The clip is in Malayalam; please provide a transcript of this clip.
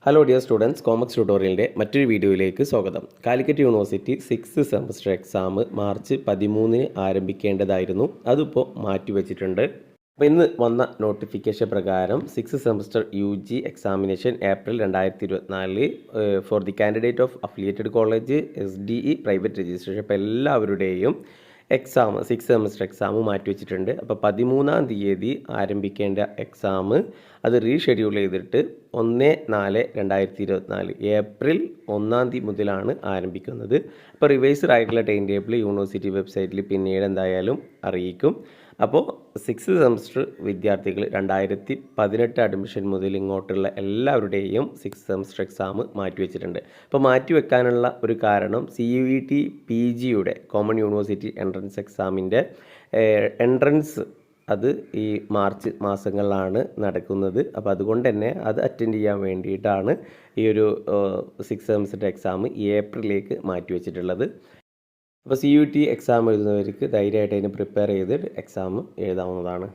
ഹലോ ഡിയർ സ്റ്റുഡൻസ്, കോമക്സ് ട്യൂട്ടോറിയലിൻ്റെ മറ്റൊരു വീഡിയോയിലേക്ക് സ്വാഗതം. Calicut university 6th semester exam March 13 ആരംഭിക്കേണ്ടതായിരുന്നു. അതിപ്പോൾ മാറ്റിവെച്ചിട്ടുണ്ട്. അപ്പോൾ ഇന്ന് വന്ന നോട്ടിഫിക്കേഷൻ പ്രകാരം 6th semester UG examination April 2024 for the candidate of affiliated college SDE private registration. അപ്പോൾ എല്ലാവരുടെയും എക്സാം 6th സെമസ്റ്റർ എക്സാം മാറ്റിവെച്ചിട്ടുണ്ട്. അപ്പോൾ 13-ാം തീയതി ആരംഭിക്കേണ്ട എക്സാം അത് റീഷെഡ്യൂൾ ചെയ്തിട്ട് 1/4/2024 ഏപ്രിൽ 1-ാം തീയതി മുതലാണ് ആരംഭിക്കുന്നത്. അപ്പോൾ റിവൈസ്ഡ് ആയിട്ടുള്ള ടൈം ടേബിൾ യൂണിവേഴ്സിറ്റി വെബ്സൈറ്റിൽ പിന്നീട് എന്തായാലും അറിയിക്കും. അപ്പോൾ 6th സെമസ്റ്റർ വിദ്യാർത്ഥികൾ 2018 അഡ്മിഷൻ മുതൽ ഇങ്ങോട്ടുള്ള എല്ലാവരുടെയും 6th സെമസ്റ്റർ എക്സാം മാറ്റിവെച്ചിട്ടുണ്ട്. അപ്പോൾ മാറ്റിവെക്കാനുള്ള ഒരു കാരണം CUET PGയുടെ കോമൺ യൂണിവേഴ്സിറ്റി എൻട്രൻസ് എക്സാമിൻ്റെ എൻട്രൻസ് അത് ഈ മാർച്ച് മാസങ്ങളിലാണ് നടക്കുന്നത്. അപ്പോൾ അതുകൊണ്ട് തന്നെ അത് അറ്റൻഡ് ചെയ്യാൻ വേണ്ടിയിട്ടാണ് ഈ ഒരു 6th സെമസ്റ്റർ എക്സാം ഏപ്രിലേക്ക് മാറ്റിവെച്ചിട്ടുള്ളത്. അപ്പോൾ CUET എക്സാം എഴുതുന്നവർക്ക് ധൈര്യമായിട്ട് അതിന് പ്രിപ്പയർ ചെയ്ത് എക്സാം എഴുതാവുന്നതാണ്.